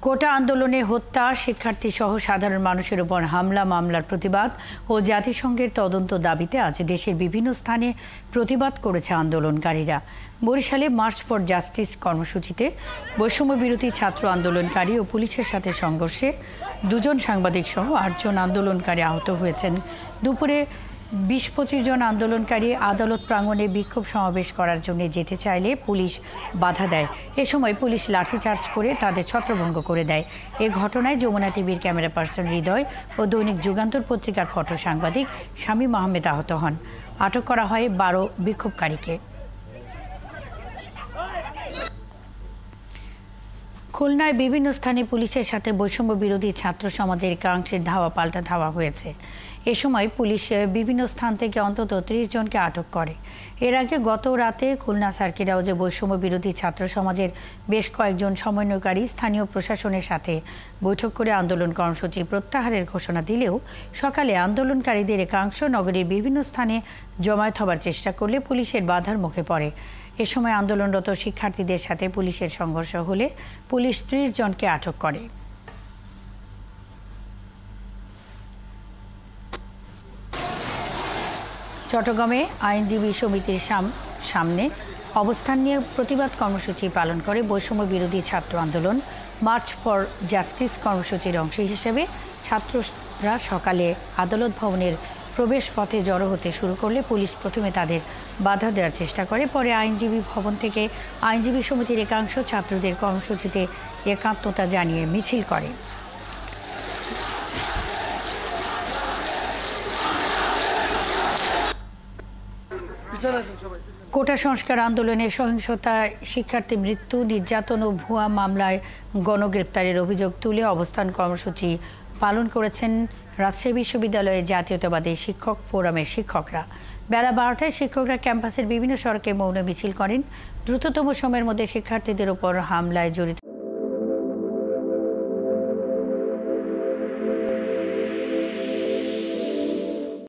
কোটা আন্দোলনে হত্যা, শিক্ষার্থী সহ সাধারণ মানুষের উপর হামলা মামলার প্রতিবাদ ও জাতিসংঘের তদন্ত দাবিতে আজ দেশের বিভিন্ন স্থানে প্রতিবাদ করেছে আন্দোলনকারীরা। বরিশালে মার্চ ফর জাস্টিস কর্মসূচিতে বৈষম্য বিরোধী ছাত্র আন্দোলনকারী ও পুলিশের সাথে সংঘর্ষে 2 জন সাংবাদিক সহ 8 জন আন্দোলনকারী আহত হয়েছেন। দুপুরে 20-25 জন আন্দোলনকারী আদালত প্রাঙ্গণে বিক্ষোভ সমাবেশ করার জন্য যেতে চাইলে পুলিশ বাধা দেয়। এ সময় পুলিশ লাঠিচার্জ করে তাদের ছত্রভঙ্গ করে দেয়। এ ঘটনায় যমুনা টিভির ক্যামেরা পার্সন হৃদয় ও দৈনিক যুগান্তর পত্রিকার ফটো সাংবাদিক শামীম আহমেদ আহত হন। আটক করা হয় 12 বিক্ষোভকারীকে। খুলনায় বিভিন্ন স্থানে পুলিশের সাথে বৈষম্য বিরোধী ছাত্র সমাজের একাংশের ধাওয়া পাল্টা ধাওয়া হয়েছে। এ সময় পুলিশ বিভিন্ন স্থান থেকে অন্তত 30 জনকে আটক করে। এর আগে গত রাতে খুলনা সার্কিট হাউসে বৈষম্য বিরোধী ছাত্র সমাজের বেশ কয়েকজন সমন্বয়কারী স্থানীয় প্রশাসনের সাথে বৈঠক করে আন্দোলন কর্মসূচি প্রত্যাহারের ঘোষণা দিলেও সকালে আন্দোলনকারীদের একাংশ নগরীর বিভিন্ন স্থানে জমায়েত হবার চেষ্টা করলে পুলিশের বাধার মুখে পড়ে। এ সময় আন্দোলনরত শিক্ষার্থীদের সাথে পুলিশের সংঘর্ষ হলে পুলিশ 30 জনকে আটক করে। চট্টগ্রামে আইনজীবী সমিতির সামনে অবস্থান নিয়ে প্রতিবাদ কর্মসূচি পালন করে বৈষম্য বিরোধী ছাত্র আন্দোলন। মার্চ ফর জাস্টিস কর্মসূচির অংশ হিসেবে ছাত্ররা সকালে আদালত ভবনের প্রবেশ পথে জড়ো হতে শুরু করলে পুলিশ প্রথমে তাদের বাধা দেওয়ার চেষ্টা করে। পরে আইনজীবী ভবন থেকে আইনজীবী সমিতির একাংশ ছাত্রদের কর্মসূচিতে একাত্মতা জানিয়ে মিছিল করে। কোটা সংস্কার আন্দোলনে সহিংসতায় শিক্ষার্থী মৃত্যু, নির্যাতন ও ভুয়া মামলায় গণগ্রেপ্তারের অভিযোগ তুলে অবস্থান কর্মসূচি পালন করেছেন রাজশাহী বিশ্ববিদ্যালয়ের জাতীয়তাবাদী শিক্ষক ফোরামের শিক্ষকরা। বেলা 12টায় শিক্ষকরা ক্যাম্পাসের বিভিন্ন সড়কে মৌন মিছিল করেন। দ্রুততম সময়ের মধ্যে শিক্ষার্থীদের উপর হামলায় জড়িত